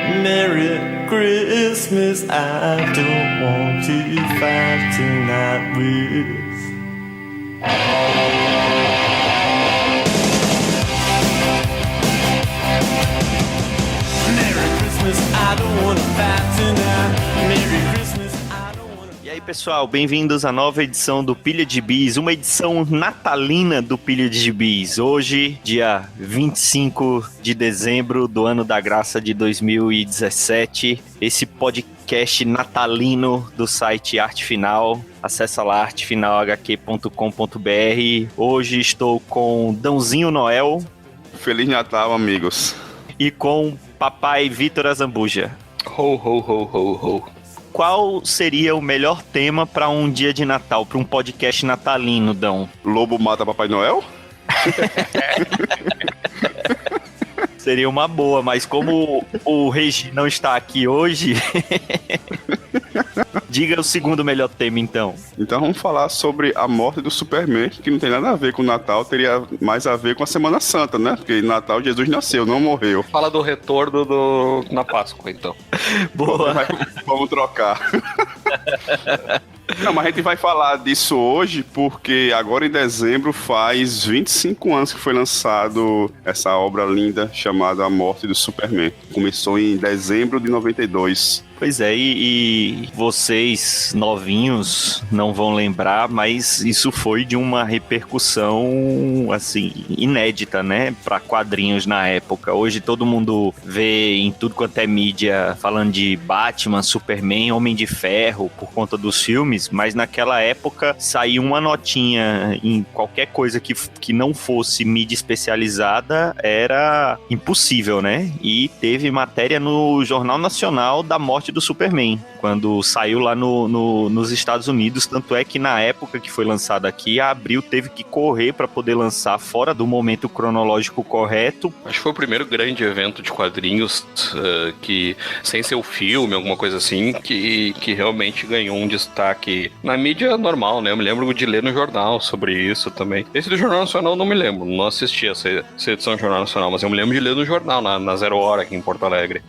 Merry Christmas, I don't want to fight tonight with. Merry Christmas, I don't want to fight tonight. Merry Christmas, I don't want to... E aí, pessoal, bem-vindos à nova edição do Pilha de Gibis, uma edição natalina do Pilha de Gibis. Hoje, dia 25 de dezembro do ano da graça de 2017, esse podcast natalino do site Arte Final. Acessa lá artefinalhq.com.br. Hoje estou com Dãozinho Noel. Feliz Natal, amigos. E com Papai Vitor Azambuja. Ho, ho, ho, ho, ho. Qual seria o melhor tema para um dia de Natal, para um podcast natalino, Dão? Lobo mata Papai Noel? Seria uma boa, mas como o Regi não está aqui hoje, diga o segundo melhor tema, então. Então vamos falar sobre a morte do Superman, que não tem nada a ver com o Natal, teria mais a ver com a Semana Santa, né? Porque Natal Jesus nasceu, não morreu. Fala do retorno na Páscoa, então. Boa. Vamos trocar. Não, mas a gente vai falar disso hoje porque agora em dezembro faz 25 anos que foi lançado essa obra linda chamada A Morte do Superman. Começou em dezembro de 92. Pois é, e vocês novinhos não vão lembrar, mas isso foi de uma repercussão, assim, inédita, né, para quadrinhos na época. Hoje todo mundo vê em tudo quanto é mídia falando de Batman, Superman, Homem de Ferro, por conta dos filmes, mas naquela época sair uma notinha em qualquer coisa que não fosse mídia especializada era impossível, né? E teve matéria no Jornal Nacional da morte do Superman, quando saiu lá nos Estados Unidos, tanto é que na época que foi lançado aqui, a Abril teve que correr para poder lançar fora do momento cronológico correto. Acho que foi o primeiro grande evento de quadrinhos que, sem ser o filme, alguma coisa assim, que realmente ganhou um destaque na mídia normal, né? Eu me lembro de ler no jornal sobre isso também. Esse do Jornal Nacional eu não me lembro, não assisti essa edição do Jornal Nacional, mas eu me lembro de ler no jornal, na Zero Hora aqui em Porto Alegre,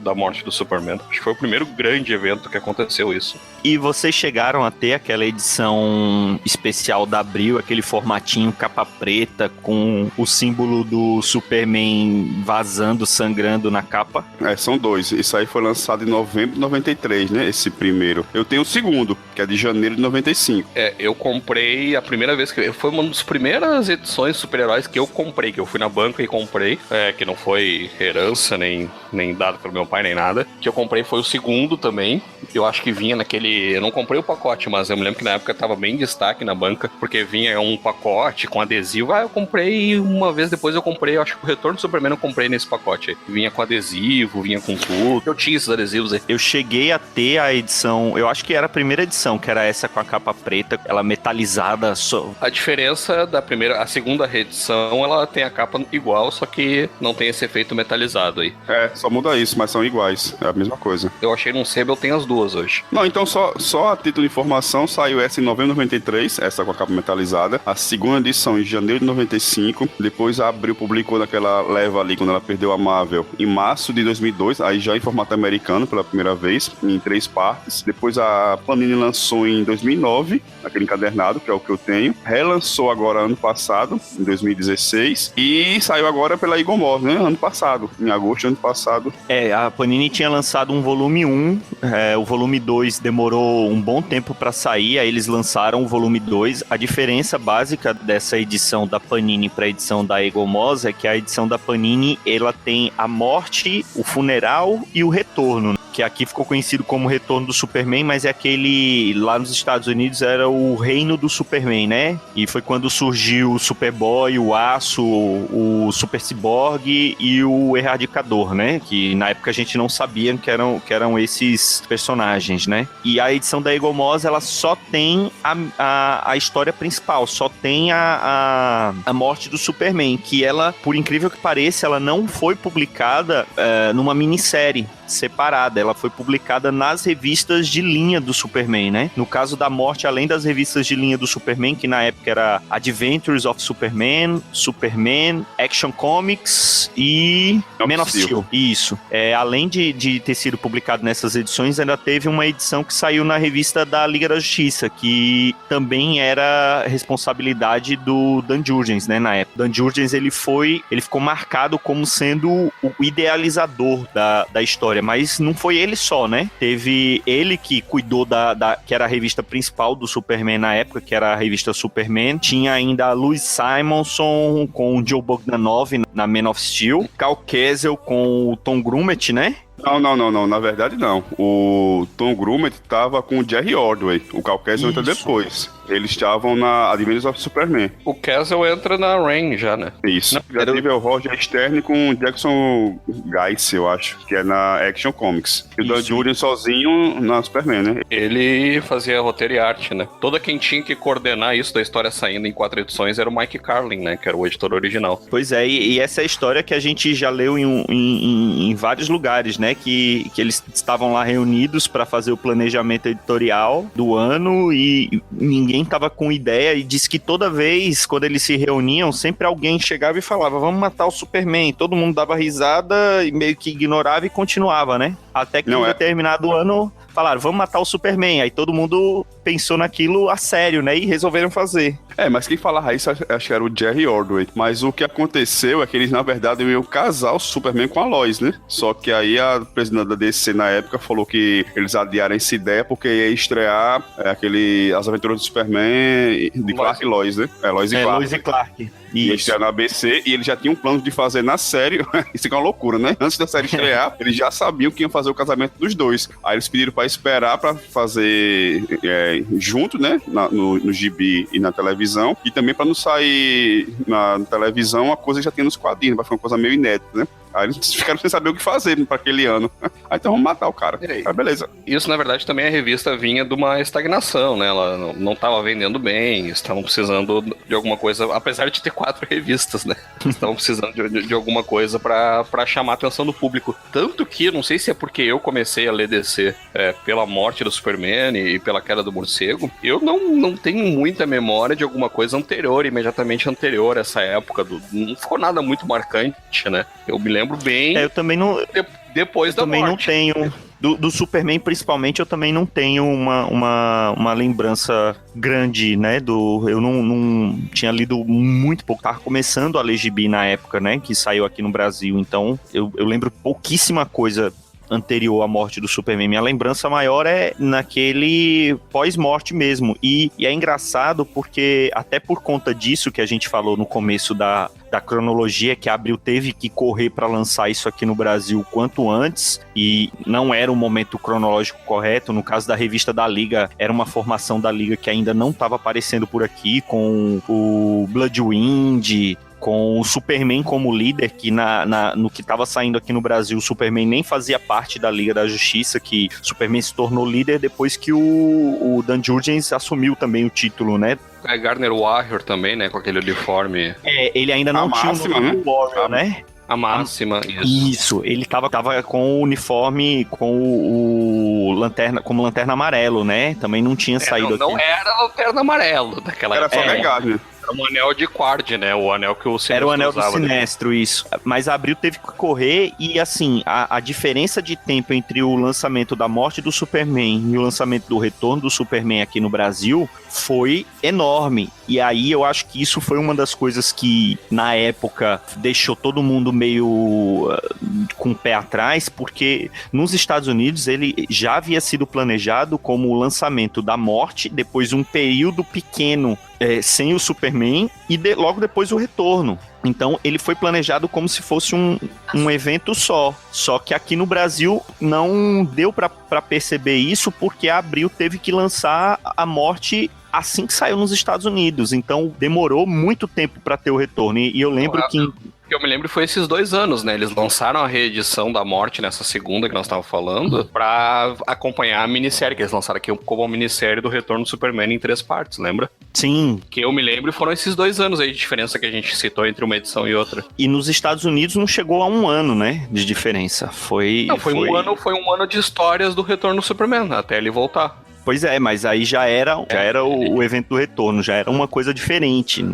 da morte do Superman. Acho que foi o primeiro grande evento que aconteceu isso. E vocês chegaram a ter aquela edição especial da Abril, aquele formatinho capa preta com o símbolo do Superman vazando, sangrando na capa? São dois. Isso aí foi lançado em novembro de 93, né? Esse primeiro. Eu tenho o segundo, que é de janeiro de 95. Eu comprei a primeira vez que... Foi uma das primeiras edições de super-heróis que eu comprei, que eu fui na banca e comprei, que não foi herança, nem dado pelo meu pai, nem nada. Que eu comprei foi o segundo também. Eu acho que vinha naquele... Eu não comprei o pacote, mas eu me lembro que na época tava bem em destaque na banca, porque vinha um pacote com adesivo. Eu comprei e uma vez depois eu comprei, eu acho que o Retorno do Superman eu comprei nesse pacote aí. Vinha com adesivo, vinha com tudo. Eu tinha esses adesivos aí. Eu cheguei a ter a edição, eu acho que era a primeira edição, que era essa com a capa preta, ela metalizada. A diferença da primeira, a segunda reedição, ela tem a capa igual, só que não tem esse efeito metalizado aí. Só muda isso, mas são iguais. É a mesma coisa. Eu achei num sebo, eu tenho as duas hoje. Não, então só a título de informação, saiu essa em novembro de 93, essa com a capa metalizada. A segunda edição em janeiro de 95. Depois a Abril publicou naquela leva ali, quando ela perdeu a Marvel, em março de 2002, aí já em formato americano pela primeira vez, em 3 partes. Depois a Panini lançou em 2009, aquele encadernado, que é o que eu tenho. Relançou agora ano passado, em 2016. E saiu agora pela Igomor, né? Ano passado, em agosto do ano passado. A Panini tinha lançado um volume 1, o volume 2 demorou um bom tempo para sair, aí eles lançaram o volume 2. A diferença básica dessa edição da Panini para a edição da Egomos é que a edição da Panini, ela tem a morte, o funeral e o retorno, que aqui ficou conhecido como Retorno do Superman, mas é aquele, lá nos Estados Unidos era o Reino do Superman, né? E foi quando surgiu o Superboy, o Aço, o Super Cyborg e o Erradicador, né? Que na época a gente não sabia que eram esses personagens, né? E a edição da Egomos, ela só tem a história principal, só tem a morte do Superman, que ela, por incrível que pareça, ela não foi publicada numa minissérie. separada, ela foi publicada nas revistas de linha do Superman, né? No caso da morte, além das revistas de linha do Superman, que na época era Adventures of Superman, Superman, Action Comics e Man of Steel. Isso. Além de ter sido publicado nessas edições, ainda teve uma edição que saiu na revista da Liga da Justiça, que também era responsabilidade do Dan Jurgens, né, na época. Dan Jurgens, ele ficou marcado como sendo o idealizador da história, mas não foi ele só, né? Teve ele que cuidou que era a revista principal do Superman na época, que era a revista Superman. Tinha ainda a Louise Simonson com o Joe Bogdanov na Man of Steel, Cal Kesel com o Tom Grummett, né? Não, na verdade não. O Tom Grummett tava com o Jerry Ordway, o Cal Kesel entra depois. Eles estavam na Adventures of Superman. O Castle entra na Rain já, né? Isso. Já teve o Roger Stern com o Jackson Geis, eu acho, que é na Action Comics. E o Dan Jurgens sozinho na Superman, né? Ele fazia roteiro e arte, né? Toda quem tinha que coordenar isso da história saindo em 4 edições era o Mike Carlin, né? Que era o editor original. Pois é, e essa é a história que a gente já leu em vários lugares, né? Que eles estavam lá reunidos para fazer o planejamento editorial do ano e ninguém tava com ideia, e disse que toda vez, quando eles se reuniam, sempre alguém chegava e falava, vamos matar o Superman. Todo mundo dava risada e meio que ignorava e continuava, né? Até que em determinado ano falaram, vamos matar o Superman. Aí todo mundo pensou naquilo a sério, né? E resolveram fazer. Mas quem falava isso, acho que era o Jerry Ordway. Mas o que aconteceu é que eles, na verdade, iam casar o Superman com a Lois, né? Só que aí a presidente da DC, na época, falou que eles adiaram essa ideia porque ia estrear As Aventuras do Superman de Clark e Lois, né? Lois e Clark. Lois e Clark. Ia estrear na ABC e eles já tinham um plano de fazer na série. Isso é uma loucura, né? Antes da série estrear, eles já sabiam que iam fazer o casamento dos dois. Aí eles pediram pra esperar pra fazer junto, né? No gibi e na televisão. E também pra não sair na televisão a coisa que já tinha nos quadrinhos. Vai ficar uma coisa meio inédita, né? Aí eles ficaram sem saber o que fazer pra aquele ano. Aí então vamos matar o cara. Aí beleza. Isso, na verdade, também a revista vinha de uma estagnação, né? Ela não tava vendendo bem, estavam precisando de alguma coisa, apesar de ter 4 revistas, né? Estavam precisando de alguma coisa pra chamar a atenção do público. Tanto que, não sei se é porque eu comecei a ler DC pela morte do Superman e pela queda do morcego, eu não tenho muita memória de alguma coisa anterior, imediatamente anterior a essa época. Não ficou nada muito marcante, né? Eu me lembro bem. Eu também não. Depois da morte. Não tenho. Do Superman, principalmente, eu também não tenho uma lembrança grande, né? Eu não tinha lido muito pouco. Tava começando a ler gibi na época, né? Que saiu aqui no Brasil. Então, eu lembro pouquíssima coisa anterior à morte do Superman. Minha lembrança maior é naquele pós-morte mesmo. E é engraçado porque, até por conta disso que a gente falou no começo da cronologia, que a Abril teve que correr para lançar isso aqui no Brasil o quanto antes, e não era o momento cronológico correto. No caso da revista da Liga, era uma formação da Liga que ainda não estava aparecendo por aqui, com o Bloodwind, com o Superman como líder, que no que estava saindo aqui no Brasil, o Superman nem fazia parte da Liga da Justiça, que o Superman se tornou líder depois que o Dan Jurgens assumiu também o título, né? Gardner Warrior também, né? Com aquele uniforme. Ele ainda não tinha máxima, o nome do Warrior, né? A máxima, Isso, ele tava com o uniforme como lanterna amarelo, né? Também não tinha saído não aqui. Não era lanterna amarelo daquela época. Era só legado, né? Era um anel de Quard, né? O anel que o Sinestro era o anel usava, do Sinestro, né? Isso. Mas a Abril teve que correr e, assim, a diferença de tempo entre o lançamento da morte do Superman e o lançamento do retorno do Superman aqui no Brasil foi enorme. E aí eu acho que isso foi uma das coisas que, na época, deixou todo mundo meio com o pé atrás, porque nos Estados Unidos ele já havia sido planejado como o lançamento da morte, depois um período pequeno sem o Superman e logo depois o retorno. Então ele foi planejado como se fosse um evento só. Só que aqui no Brasil não deu para perceber isso, porque a Abril teve que lançar a morte assim que saiu nos Estados Unidos. Então demorou muito tempo para ter o retorno. E eu lembro que que eu me lembro foi esses 2 anos, né? Eles lançaram a reedição da Morte nessa segunda que nós estávamos falando pra acompanhar a minissérie que eles lançaram aqui como a minissérie do Retorno do Superman em 3 partes, lembra? Sim. Que eu me lembro foram esses 2 anos aí de diferença que a gente citou entre uma edição e outra. E nos Estados Unidos não chegou a 1 ano, né? De diferença. Foi um ano de histórias do Retorno do Superman, até ele voltar. Pois é, mas aí já era o evento do retorno, já era uma coisa diferente.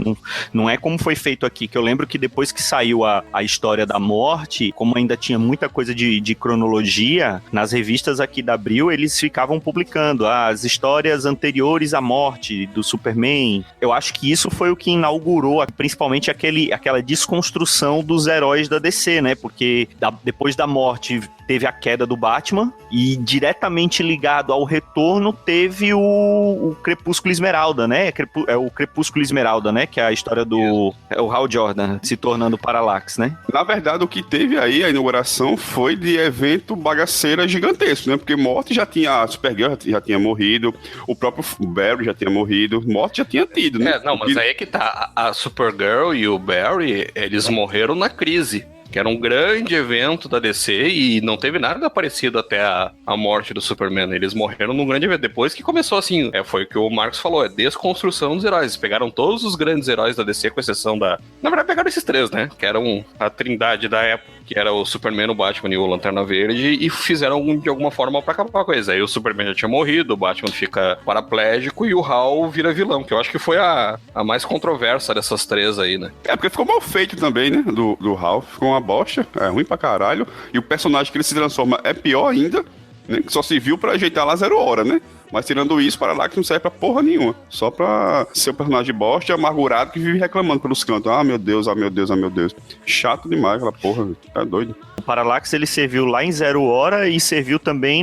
Não é como foi feito aqui, que eu lembro que depois que saiu a história da morte, como ainda tinha muita coisa de cronologia, nas revistas aqui da Abril, eles ficavam publicando as histórias anteriores à morte do Superman. Eu acho que isso foi o que inaugurou, principalmente aquela desconstrução dos heróis da DC, né? Porque depois da morte teve a queda do Batman e diretamente ligado ao retorno teve o Crepúsculo Esmeralda, né? É o Crepúsculo Esmeralda, né? Que é a história do o Hal Jordan se tornando Parallax, né? Na verdade, o que teve aí, a inauguração, foi de evento bagaceira gigantesco, né? Porque Morte já tinha, a Supergirl já tinha morrido, o próprio Barry já tinha morrido, Morte já tinha tido, né? Mas aí é que tá, a Supergirl e o Barry, eles morreram na crise. Que era um grande evento da DC e não teve nada parecido até a morte do Superman. Eles morreram num grande evento. Depois que começou assim, foi o que o Marcos falou, é desconstrução dos heróis. Eles pegaram todos os grandes heróis da DC, com exceção da... Na verdade, pegaram esses 3, né? Que eram a trindade da época, que era o Superman, o Batman e o Lanterna Verde, e fizeram de alguma forma pra acabar com a coisa. Aí o Superman já tinha morrido, o Batman fica paraplégico e o Hal vira vilão, que eu acho que foi a mais controversa dessas 3 aí, né? É, porque ficou mal feito também, né? Do Hal. Ficou uma bosta, é ruim pra caralho. E o personagem que ele se transforma é pior ainda, né? Que só se viu pra ajeitar lá 0 hora, né? Mas tirando isso, Parallax não serve pra porra nenhuma. Só pra ser um personagem bosta, amargurado, que vive reclamando pelos cantos. Ah, meu Deus, ah, meu Deus, ah, meu Deus. Chato demais aquela porra, é doido. O Parallax, ele serviu lá em 0 hora e serviu também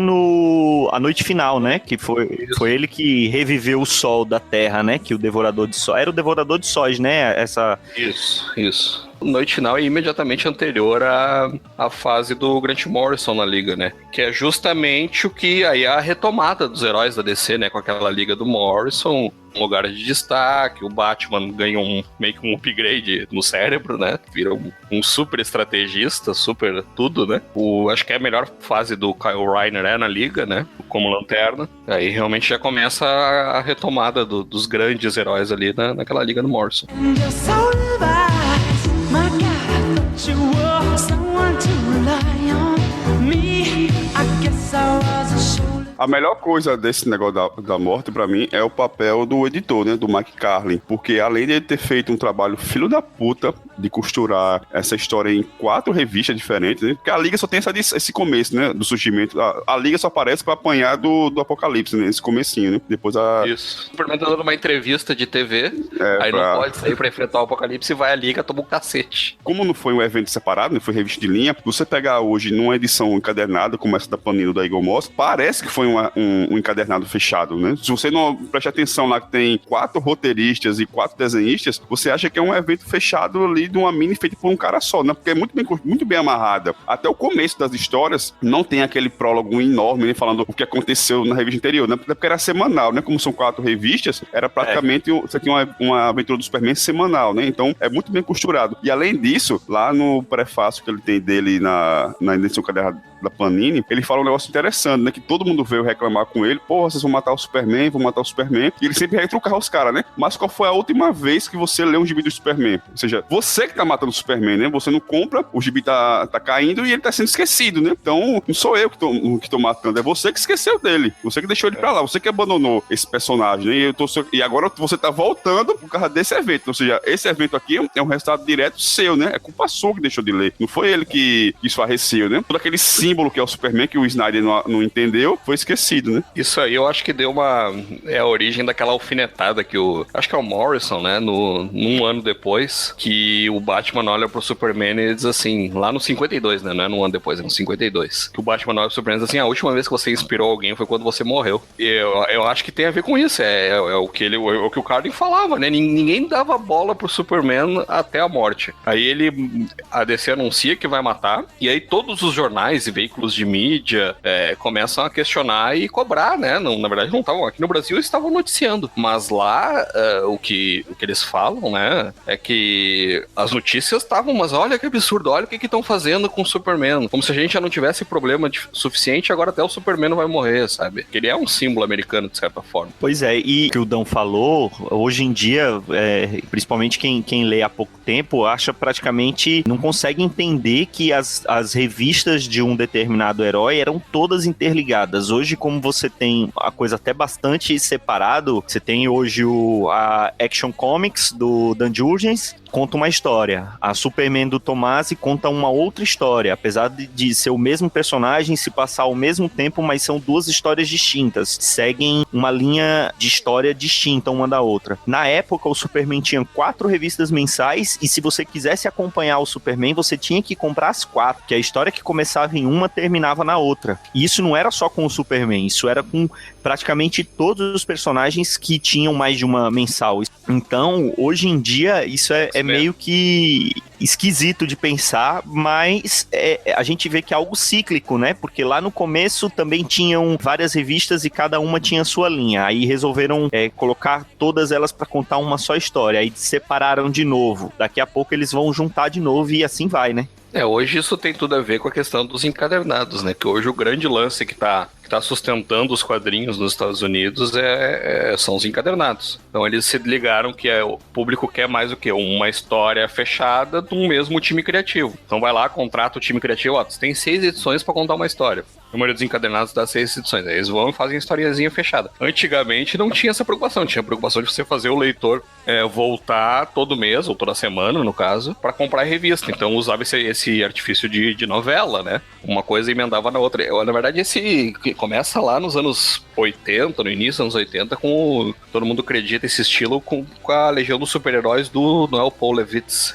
a Noite Final, né? Que foi ele que reviveu o Sol da Terra, né? Que o Devorador de Sol... Era o Devorador de Sóis, né? Isso. Noite Final é imediatamente anterior à fase do Grant Morrison na Liga, né? Que é justamente o que aí é a retomada dos heróis da DC, né? Com aquela Liga do Morrison, um lugar de destaque, o Batman ganha meio que um upgrade no cérebro, né? Vira um super estrategista, super tudo, né? Acho que é a melhor fase do Kyle Rayner na Liga, né? Como Lanterna. Aí realmente já começa a retomada dos grandes heróis ali naquela Liga do Morrison. My God, I thought you were someone to rely on. Me, I guess I was a shoulder. A melhor coisa desse negócio da morte, pra mim, é o papel do editor, né? Do Mike Carlin. Porque além de ele ter feito um trabalho filho da puta de costurar essa história em 4 revistas diferentes, né? Porque a Liga só tem esse começo, né? Do surgimento. A Liga só aparece pra apanhar do Apocalipse, né? Esse comecinho, né? Depois Isso. O Superman tá dando uma entrevista de TV, aí não pode sair pra enfrentar o Apocalipse e vai à Liga, toma um cacete. Como não foi um evento separado, não foi revista de linha, você pegar hoje numa edição encadernada, como essa da Panini da Eagle Moss, parece que foi um encadernado fechado, né? Se você não preste atenção lá que tem 4 roteiristas e 4 desenhistas, você acha que é um evento fechado ali de uma mini feita por um cara só, né? Porque é muito bem amarrada. Até o começo das histórias não tem aquele prólogo enorme, né? Falando o que aconteceu na revista anterior, né? Porque era semanal, né? Como são 4 revistas, era praticamente você tinha uma aventura do Superman semanal, né? Então é muito bem costurado. E além disso, lá no prefácio que ele tem dele na edição encadernada da Panini, ele fala um negócio interessante, né? Que todo mundo veio reclamar com ele, porra, vocês vão matar o Superman, e ele sempre retrucava os caras, né? Mas qual foi a última vez que você leu um gibi do Superman? Ou seja, você que tá matando o Superman, né? Você não compra, o gibi tá caindo e ele tá sendo esquecido, né? Então, não sou eu que tô matando, é você que esqueceu dele, você que deixou ele pra lá, você que abandonou esse personagem, né? E agora você tá voltando por causa desse evento, ou seja, esse evento aqui é um resultado direto seu, né? É culpa sua que deixou de ler, não foi ele que esfarreceu, né? Todo aquele símbolo que é o Superman, que o Snyder não entendeu, foi esquecido, né? Isso aí eu acho que deu a origem daquela alfinetada que acho que é o Morrison, né? Num ano depois, que o Batman olha pro Superman e diz assim, lá no 52, né? Não é num ano depois, é no 52. Que o Batman olha pro Superman e diz assim, a última vez que você inspirou alguém foi quando você morreu. E eu acho que tem a ver com isso, é o que o Carlin falava, né? Ninguém dava bola pro Superman até a morte. Aí a DC anuncia que vai matar, e aí todos os jornais e veículos de mídia começam a questionar e cobrar, né? Não, na verdade, não estavam aqui no Brasil, estavam noticiando. Mas lá, o que eles falam, né? É que as notícias estavam, mas olha que absurdo, olha o que estão fazendo com o Superman. Como se a gente já não tivesse problema suficiente, agora até o Superman vai morrer, sabe? Que ele é um símbolo americano, de certa forma. Pois é, e o que o Dan falou, hoje em dia, principalmente quem lê há pouco tempo, acha praticamente, não consegue entender que as revistas de um determinado herói eram todas interligadas. Hoje, como você tem a coisa até bastante separado, você tem hoje a Action Comics do Dan Jurgens, conta uma história. A Superman do Tomasi conta uma outra história, apesar de ser o mesmo personagem, se passar ao mesmo tempo, mas são duas histórias distintas, seguem uma linha de história distinta uma da outra. Na época, o Superman tinha 4 revistas mensais, e se você quisesse acompanhar o Superman, você tinha que comprar as 4, que a história que começava em uma, terminava na outra. E isso não era só com o Superman, isso era com praticamente todos os personagens que tinham mais de uma mensal. Então, hoje em dia, isso é meio que esquisito de pensar, mas a gente vê que é algo cíclico, né? Porque lá no começo também tinham várias revistas e cada uma tinha sua linha. Aí resolveram colocar todas elas para contar uma só história. Aí separaram de novo. Daqui a pouco eles vão juntar de novo e assim vai, né? Hoje isso tem tudo a ver com a questão dos encadernados, né? Que hoje o grande lance que tá sustentando os quadrinhos nos Estados Unidos são os encadernados. Então eles se ligaram que o público quer mais o quê? Uma história fechada de um mesmo time criativo. Então vai lá, contrata o time criativo, você tem 6 edições para contar uma história. A maioria dos encadernados dá 6 edições. Aí eles vão e fazem historiazinha fechada. Antigamente não tinha essa preocupação. Tinha a preocupação de você fazer o leitor voltar todo mês, ou toda semana, no caso, para comprar a revista. Então usava esse artifício de novela, né? Uma coisa emendava na outra. Na verdade, esse começa lá nos anos 80, no início dos anos 80, todo mundo acredita esse estilo com a Legião dos Super-Heróis não é o Paul Levitz,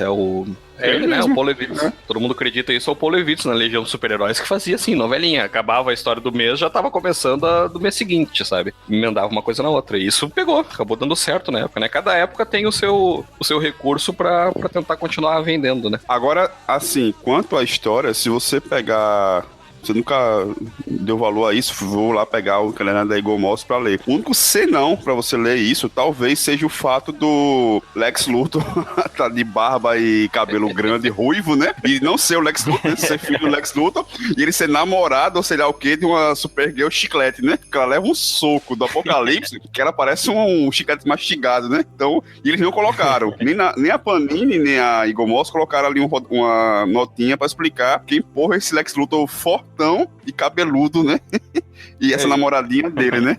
ele, né? O Paul Levitz. Todo mundo acredita isso, é o Paul Levitz na Legião dos Super-Heróis, que fazia assim, novelinha. Acabava a história do mês, já tava começando a do mês seguinte, sabe? Emendava uma coisa na outra. E isso pegou, acabou dando certo na época, né? Cada época tem o seu recurso pra tentar continuar vendendo, né? Agora, assim, quanto à história, se você pegar... Você nunca deu valor a isso, vou lá pegar o calendário da Eagle Moss pra ler. O único senão pra você ler isso, talvez seja o fato do Lex Luthor tá de barba e cabelo grande, ruivo, né? E não ser o Lex Luthor, né? Ser filho do Lex Luthor, e ele ser namorado, ou sei lá o quê, de uma Supergirl chiclete, né? Que ela leva um soco do Apocalipse, que ela parece um chiclete mastigado, né? Então, e eles não colocaram, nem a Panini, nem a Eagle Moss colocaram ali uma notinha pra explicar quem porra é esse Lex Luthor fortão e cabeludo, né? E essa namoradinha dele, né?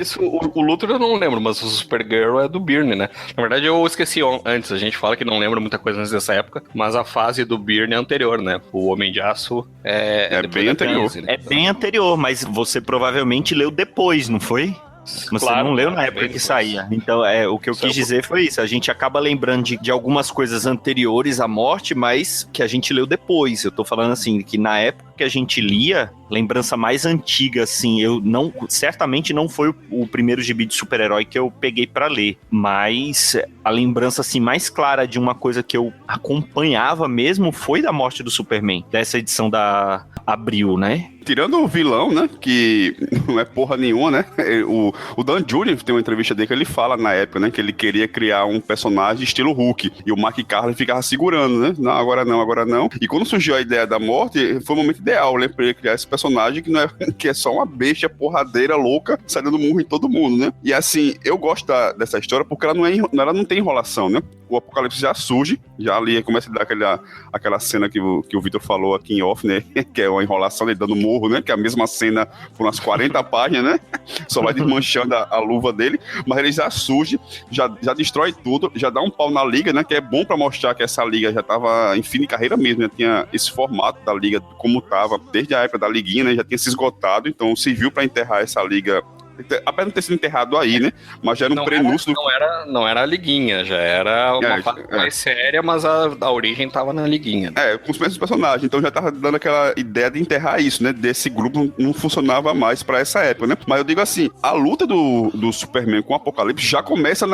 Isso, o Luthor eu não lembro, mas o Supergirl é do Byrne, né? Na verdade, eu esqueci antes. A gente fala que não lembra muita coisa antes dessa época, mas a fase do Byrne é anterior, né? O Homem de Aço é bem anterior. Crise, né? É bem anterior, mas você provavelmente leu depois, não foi? Você Claro, não leu na é época bem que depois. saía. Então, o que eu quis dizer foi isso. A gente acaba lembrando de algumas coisas anteriores à morte, mas que a gente leu depois. Eu tô falando assim, que na época que a gente lia, lembrança mais antiga, assim, certamente não foi o primeiro gibi de super-herói que eu peguei pra ler, mas a lembrança, assim, mais clara de uma coisa que eu acompanhava mesmo foi da morte do Superman, dessa edição da Abril, né? Tirando o vilão, né? Que não é porra nenhuma, né? O Dan Jr. tem uma entrevista dele que ele fala na época, né? Que ele queria criar um personagem estilo Hulk. E o Mark Carlin ficava segurando, né? Não, agora não, agora não. E quando surgiu a ideia da morte, foi o momento ideal, né? Pra ele criar esse personagem que é só uma besta porradeira louca saindo do murro em todo mundo, né? E assim, eu gosto dessa história porque ela não tem enrolação, né? O Apocalipse já surge, já ali começa a dar aquela cena que o Vitor falou aqui em off, né? Que é uma enrolação dele dando murro, né? Que é a mesma cena por umas 40 páginas, né? Só vai desmanchando a luva dele, mas ele já surge, já destrói tudo, já dá um pau na liga, né? Que é bom pra mostrar que essa liga já tava em fim de carreira mesmo, né? Tinha esse formato da liga como tava desde a época da liguinha, né? Já tinha se esgotado, então serviu pra enterrar essa liga apesar de não ter sido enterrado aí, né? Mas já era um prenúncio do... Não era a liguinha, já era uma fase mais séria, mas a origem tava na liguinha. Com os mesmos personagens, então já tava dando aquela ideia de enterrar isso, né? Desse grupo não funcionava mais pra essa época, né? Mas eu digo assim, a luta do Superman com o Apocalipse já começa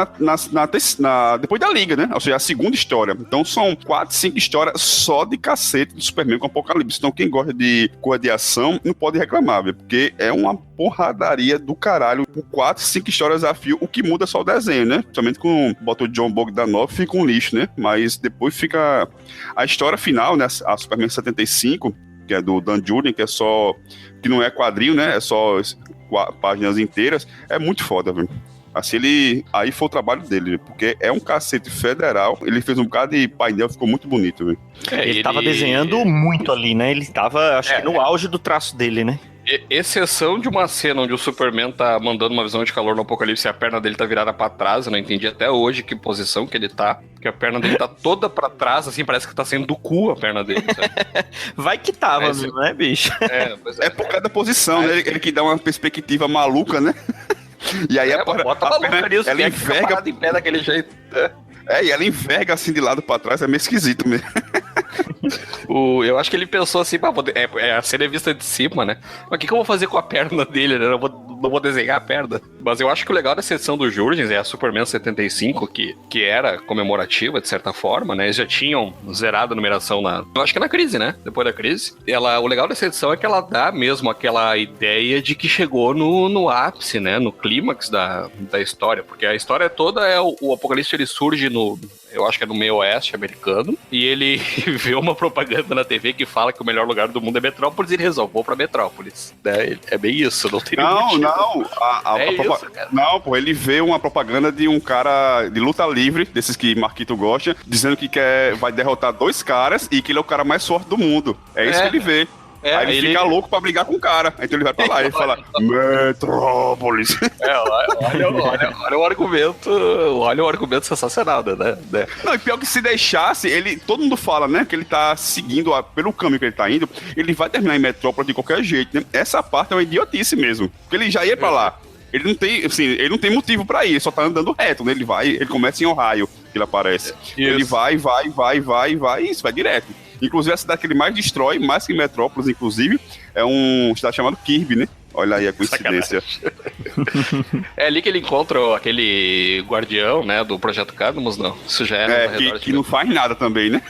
depois da Liga, né? Ou seja, a segunda história. Então são 4, 5 histórias só de cacete do Superman com o Apocalipse. Então quem gosta de coisa de ação não pode reclamar, viu? Porque é uma porradaria do caralho. Com 4, 5 histórias a fio, o que muda é só o desenho, né? Somente com bota o John Bogdanov fica um lixo, né? Mas depois fica a história final, né? A Superman 75, que é do Dan Jurgen, que não é quadrinho, né? É só páginas inteiras. É muito foda, viu? Assim, aí foi o trabalho dele, porque é um cacete federal. Ele fez um bocado de painel, ficou muito bonito, viu? Ele tava desenhando muito ali, né? Ele tava, acho que no auge do traço dele, né? Exceção de uma cena onde o Superman tá mandando uma visão de calor no Apocalipse e a perna dele tá virada pra trás. Eu não entendi até hoje que posição que ele tá. Porque a perna dele tá toda pra trás, assim, parece que tá saindo do cu a perna dele, sabe? Vai que tava, mesmo, né, bicho? É por cada posição, né? Ele que dá uma perspectiva maluca, né? E aí bota a perna nisso, ela enverga em pé daquele jeito. E ela enverga assim de lado pra trás, é meio esquisito mesmo. Eu acho que ele pensou assim, a cena é vista de cima, né? Mas o que eu vou fazer com a perna dele, né? Não vou desenhar a perna. Mas eu acho que o legal dessa edição do Jurgens é a Superman 75, que era comemorativa, de certa forma, né? Eles já tinham zerado a numeração eu acho que na crise, né? Depois da crise. O legal dessa edição é que ela dá mesmo aquela ideia de que chegou no ápice, né? No clímax da história. Porque a história toda o Apocalipse, ele surge eu acho que é no meio oeste americano, e ele vê uma propaganda na TV que fala que o melhor lugar do mundo é Metrópolis, e ele resolve, vou pra Metrópolis. É bem isso, não tem motivo. Não, pô, ele vê uma propaganda de um cara de luta livre, desses que Marquito gosta, dizendo que vai derrotar 2 caras e que ele é o cara mais forte do mundo. É isso que ele vê. Aí ele fica louco pra brigar com o cara. Então ele vai pra lá e fala: Metrópolis. Olha o argumento. Olha o argumento sensacional, né? Não, e pior que se deixasse, todo mundo fala, né? Que ele tá seguindo pelo caminho que ele tá indo, ele vai terminar em Metrópolis de qualquer jeito, né? Essa parte é uma idiotice mesmo. Porque ele já ia pra lá. Ele não tem motivo pra ir, ele só tá andando reto, né? Ele começa em Ohio, que ele aparece. Ele vai, e isso vai direto. Inclusive, a cidade que ele mais destrói, mais que Metrópolis, inclusive, é uma cidade chamada Kirby, né? Olha aí a coincidência. É ali que ele encontra aquele guardião, né, do Projeto Cadmus, não? Isso já que não faz nada também, né?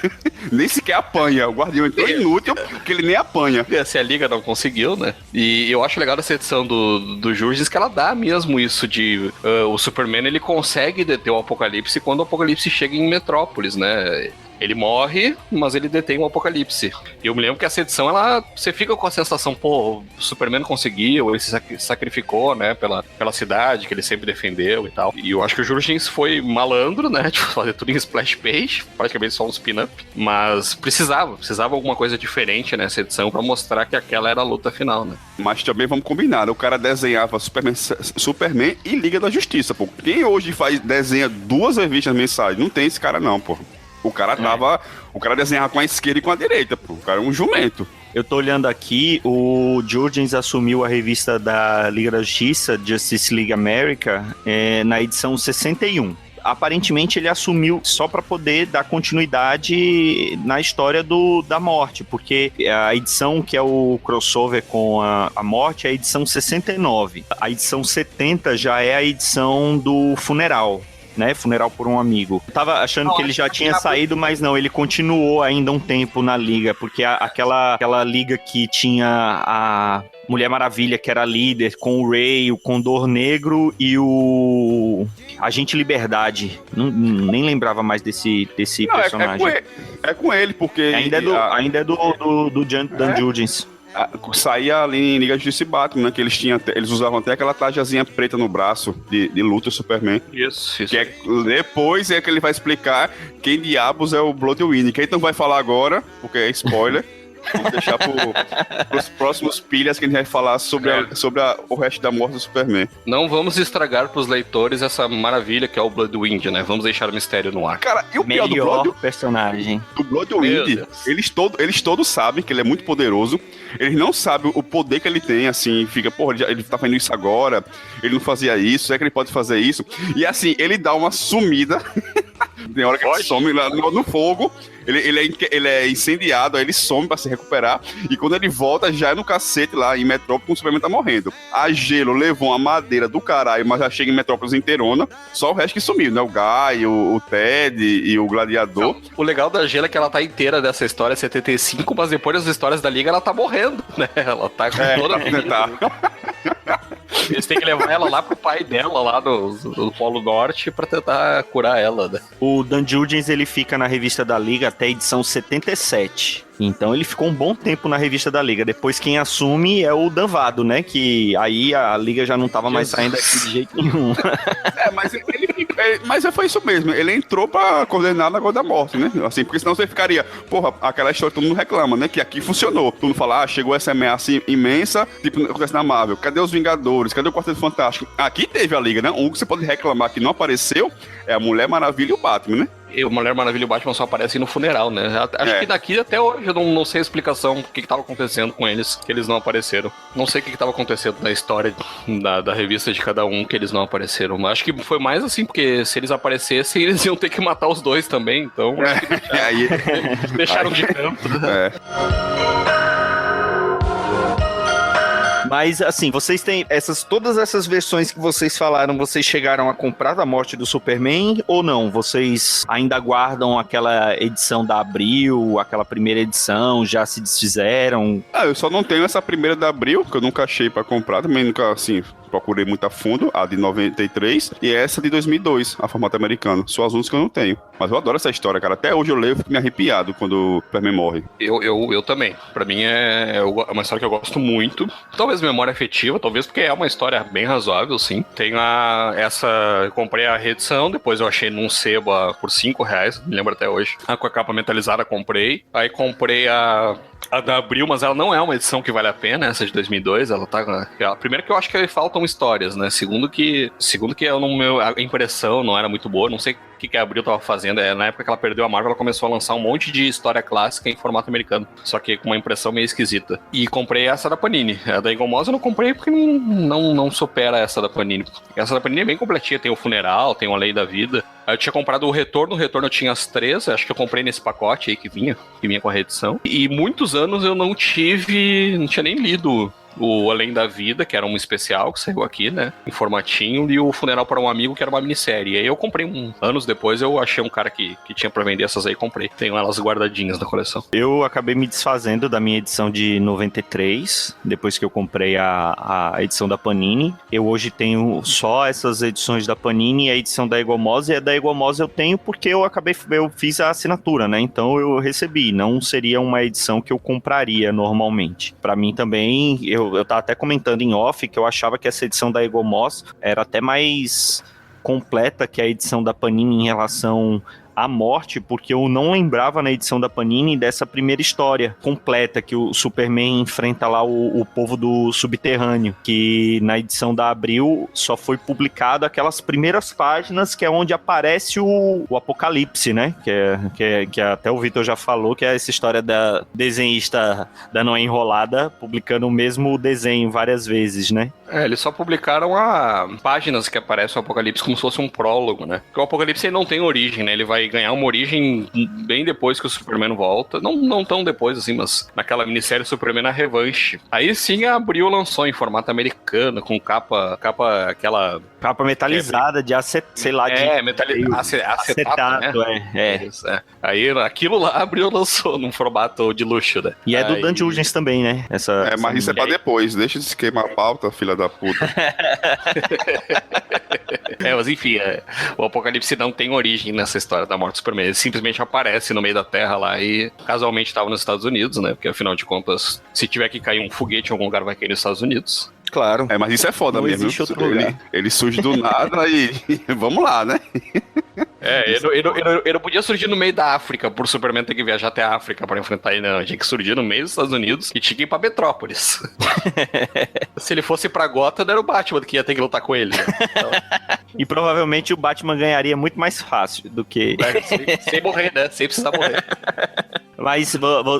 Nem sequer apanha. O guardião é tão inútil que ele nem apanha. Se a Liga não conseguiu, né? E eu acho legal essa edição do Jurgens que ela dá mesmo isso de... o Superman, ele consegue deter o Apocalipse quando o Apocalipse chega em Metrópolis, né? Ele morre, mas ele detém o Apocalipse. E eu me lembro que essa edição, você fica com a sensação, pô, o Superman conseguiu, ele se sacrificou, né, pela cidade que ele sempre defendeu e tal. E eu acho que o Jurgens foi malandro, né, tipo, fazer tudo em splash page, praticamente só um spin-up. Mas precisava alguma coisa diferente nessa edição pra mostrar que aquela era a luta final, né. Mas também vamos combinar, né? O cara desenhava Superman e Liga da Justiça, pô. Quem hoje desenha 2 revistas mensais? Não tem esse cara não, pô. O cara desenhava com a esquerda e com a direita, pô. O cara é um jumento. Eu tô olhando aqui, o Jurgens assumiu a revista da Liga da Justiça, Justice League America, na edição 61. Aparentemente ele assumiu só para poder dar continuidade na história da morte, porque a edição que é o crossover com a morte é a edição 69. A edição 70 já é a edição do funeral. Né, Funeral por um Amigo. Eu tava achando que ele já tinha saído, mas não, ele continuou ainda um tempo na liga, porque aquela liga que tinha a Mulher Maravilha, que era líder, com o Ray, o Condor Negro e o Agente Liberdade. Nem lembrava mais desse personagem. É com ele, porque... Ainda é do Dan Jurgens. Saía ali em Liga de Justiça e Batman, né? Que eles usavam até aquela tajazinha preta no braço de luta do Superman. Isso. Que depois é que ele vai explicar quem diabos é o Bloodwing. Que ele não vai falar agora, porque é spoiler. Vamos deixar pros próximos pilhas que a gente vai falar sobre, o resto da morte do Superman. Não vamos estragar pros leitores essa maravilha que é o Bloodwind, né? Vamos deixar o mistério no ar. Cara, e o pior do Melhor personagem. do Bloodwind, eles todos sabem que ele é muito poderoso. Eles não sabem o poder que ele tem, assim, fica, porra, ele tá fazendo isso agora, ele não fazia isso, será que ele pode fazer isso? E assim, ele dá uma sumida. Tem hora que ele some lá no fogo, ele é incendiado, aí ele some pra se recuperar, e quando ele volta, já é no cacete lá em Metrópolis, o Superman tá morrendo. A Gelo levou uma madeira do caralho, mas já chega em Metrópolis inteirona, só o resto que sumiu, né? O Guy, o Ted e o Gladiador. Não, o legal da Gela é que ela tá inteira dessa história 75, mas depois das histórias da Liga ela tá morrendo, né? Ela tá com toda a vida. Eles têm que levar ela lá pro pai dela, lá do Polo Norte, pra tentar curar ela, né? O Dan Jurgens, ele fica na revista da Liga até a edição 77. Então ele ficou um bom tempo na revista da Liga. Depois quem assume é o Danvado, né? Que aí a Liga já não tava mais saindo aqui de jeito nenhum. Mas foi isso mesmo. Ele entrou pra coordenar na Gol da Morte, né? Assim, porque senão você ficaria... Porra, aquela história que todo mundo reclama, né? Que aqui funcionou. Todo mundo fala, chegou essa ameaça imensa, tipo, acontece na Marvel. Cadê os Vingadores? Cadê o Quarteto Fantástico? Aqui teve a Liga, né? Um que você pode reclamar que não apareceu é a Mulher Maravilha e o Batman, né? E o Mulher Maravilha e o Batman só aparecem no funeral, né? Acho que daqui até hoje eu não sei a explicação do que tava acontecendo com eles, que eles não apareceram. Não sei o que tava acontecendo na história da revista de cada um que eles não apareceram. Mas acho que foi mais assim, porque se eles aparecessem, eles iam ter que matar os dois também, então... Deixaram de canto. Mas, assim, vocês têm todas essas versões que vocês falaram, vocês chegaram a comprar da morte do Superman ou não? Vocês ainda guardam aquela edição da Abril, aquela primeira edição, já se desfizeram? Eu só não tenho essa primeira da Abril, que eu nunca achei pra comprar, também nunca, assim... Procurei muito a fundo, a de 93 e essa de 2002, a formato americano. São as únicas que eu não tenho. Mas eu adoro essa história, cara. Até hoje eu leio e fico me arrepiado quando o Superman morre. Eu também. Pra mim é uma história que eu gosto muito. Talvez memória afetiva, talvez porque é uma história bem razoável, sim. Tenho eu comprei a reedição, depois eu achei num sebo por R$5, me lembro até hoje. Com a capa metalizada comprei. Aí comprei a da Abril, mas ela não é uma edição que vale a pena, essa de 2002, ela tá... Primeiro que eu acho que faltam histórias, né? Segundo que a impressão não era muito boa, não sei o que a Abril tava fazendo. Na época que ela perdeu a Marvel, ela começou a lançar um monte de história clássica em formato americano, só que com uma impressão meio esquisita. E comprei essa da Panini. A da Eagle Moss eu não comprei porque não supera essa da Panini. Essa da Panini é bem completinha, tem o Funeral, tem o A Lei da Vida. Aí eu tinha comprado o Retorno eu tinha as 3, acho que eu comprei nesse pacote aí que vinha com a reedição. E muitos anos eu não tinha nem lido o Além da Vida, que era um especial que saiu aqui, né, em formatinho, e o Funeral para um Amigo, que era uma minissérie. E aí eu comprei anos depois, eu achei um cara que tinha pra vender essas aí, comprei. Tenho elas guardadinhas na coleção. Eu acabei me desfazendo da minha edição de 93, depois que eu comprei a edição da Panini. Eu hoje tenho só essas edições da Panini e a edição da Eagle Moss, e a da Eagle Moss eu tenho porque eu fiz a assinatura, né, então eu recebi. Não seria uma edição que eu compraria normalmente. Pra mim também, eu tava até comentando em off que eu achava que essa edição da Eagle Moss era até mais completa que a edição da Panini em relação à morte, porque eu não lembrava na edição da Panini dessa primeira história completa, que o Superman enfrenta lá o povo do subterrâneo, que na edição da Abril só foi publicado aquelas primeiras páginas, que é onde aparece o Apocalipse, né? Que até o Vitor já falou, que é essa história da desenhista da Noé Enrolada publicando o mesmo desenho várias vezes, né? Eles só publicaram páginas que aparecem o Apocalipse como se fosse um prólogo, né? Porque o Apocalipse ele não tem origem, né? Ele vai ganhar uma origem bem depois que o Superman volta. Não tão depois, assim, mas naquela minissérie Superman na Revanche. Aí sim a Abril lançou em formato americano, com capa aquela... Capa metalizada de acetato, né? Aí aquilo lá a Abril lançou num formato de luxo, né? E é do Dan Jurgens também, né? Mas isso é pra depois. Deixa de queimar a pauta, filha da puta. Mas enfim, o Apocalipse não tem origem nessa história da morte do Superman. Ele simplesmente aparece no meio da Terra lá e casualmente estava nos Estados Unidos, né? Porque afinal de contas, se tiver que cair um foguete em algum lugar, vai cair nos Estados Unidos. Claro. Mas isso é foda não mesmo. Existe outro lugar. Ele surge do nada e vamos lá, né? Ele não podia surgir no meio da África, por Superman ter que viajar até a África pra enfrentar ele, não. Tinha que surgir no meio dos Estados Unidos e tinha que ir pra Metrópolis. Se ele fosse pra Gotham, era o Batman que ia ter que lutar com ele. Né? Então, E provavelmente o Batman ganharia muito mais fácil do que... sem morrer, né? Sem precisar morrer. Mas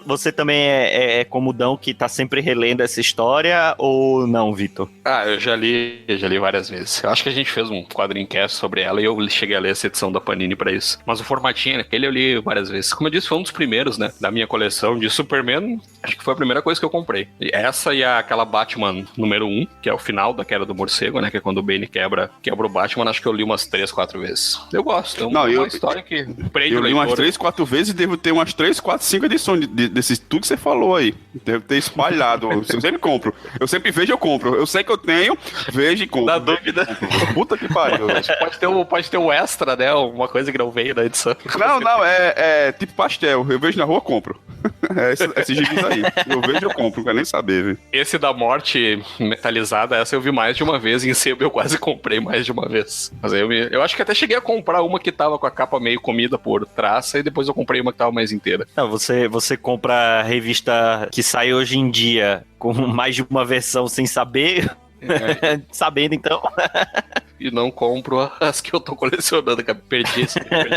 você também é como o Dão, que tá sempre relendo essa história, ou não, Vitor? Ah, eu já li várias vezes. Eu acho que a gente fez um quadrinho cast sobre ela e eu cheguei a ler essa edição da Panini pra isso. Mas o formatinho, aquele eu li várias vezes. Como eu disse, foi um dos primeiros, né, da minha coleção de Superman. Acho que foi a primeira coisa que eu comprei. E essa e aquela Batman número 1, que é o final da queda do morcego, né, que é quando o Bane quebra o Batman. Acho que eu li umas 3, 4 vezes. Eu gosto. É uma história que prende Eu o li leitor. umas 3, 4 vezes e devo ter umas 3, 4, 5 edições desses tudo que você falou aí. Deve ter espalhado. Eu sempre compro. Eu sempre vejo, eu compro. Eu sei que eu tenho, vejo e compro. Na dúvida. Puta que pariu. Pode ter um extra, né? Uma coisa que não veio na edição. Não, é tipo pastel. Eu vejo na rua, compro. É esses gibis aí. Eu vejo, eu compro. Não quero nem saber, velho. Esse da morte metalizada, essa eu vi mais de uma vez. Em Sebo eu quase comprei mais de uma vez. Mas aí eu acho que até cheguei a comprar uma que tava com a capa meio comida por traça e depois eu comprei uma que tava mais inteira. Não, você compra a revista que sai hoje em dia com mais de uma versão sem saber, sabendo então. E não compro as que eu tô colecionando, cara. Perdi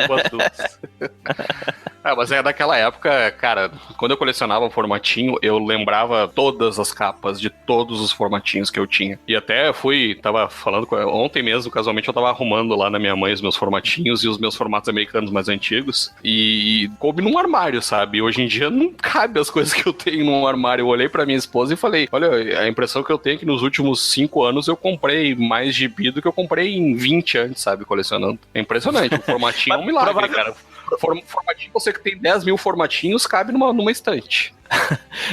umas duas. Mas é daquela época, cara, quando eu colecionava o formatinho, eu lembrava todas as capas de todos os formatinhos que eu tinha. E até tava falando com ela, ontem mesmo, casualmente, eu tava arrumando lá na minha mãe os meus formatinhos e os meus formatos americanos mais antigos. E coube num armário, sabe? Hoje em dia não cabe as coisas que eu tenho num armário. Eu olhei pra minha esposa e falei, olha, a impressão que eu tenho é que nos últimos 5 anos eu comprei mais gibi do que eu comprei em 20 anos, sabe? Colecionando. É impressionante. O formatinho é um milagre, cara. Formatinho, você que tem 10 mil formatinhos, cabe numa estante.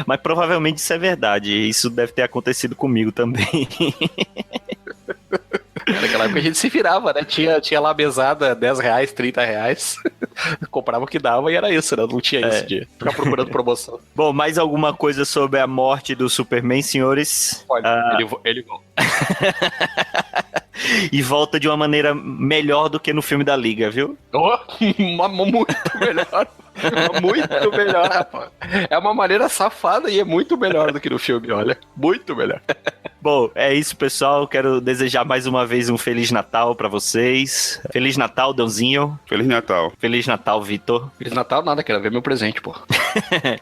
Mas provavelmente isso é verdade. Isso deve ter acontecido comigo também. Naquela época a gente se virava, né? Tinha lá a mesada R$10, R$30. Comprava o que dava e era isso, né? Não tinha isso de ficar procurando promoção. Bom, mais alguma coisa sobre a morte do Superman, senhores? Olha, ele volta. E volta de uma maneira melhor do que no filme da Liga, viu? Muito melhor. Muito melhor, rapaz. É uma maneira safada e é muito melhor do que no filme, olha. Muito melhor. Bom, é isso, pessoal. Quero desejar mais uma vez um Feliz Natal pra vocês. Feliz Natal, Dãozinho. Feliz Natal. Feliz Natal, Vitor. Feliz Natal nada, quero ver meu presente, pô.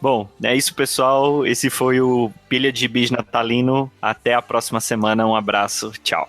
Bom, é isso, pessoal. Esse foi o Pilha de Bis Natalino. Até a próxima semana. Um abraço. Tchau.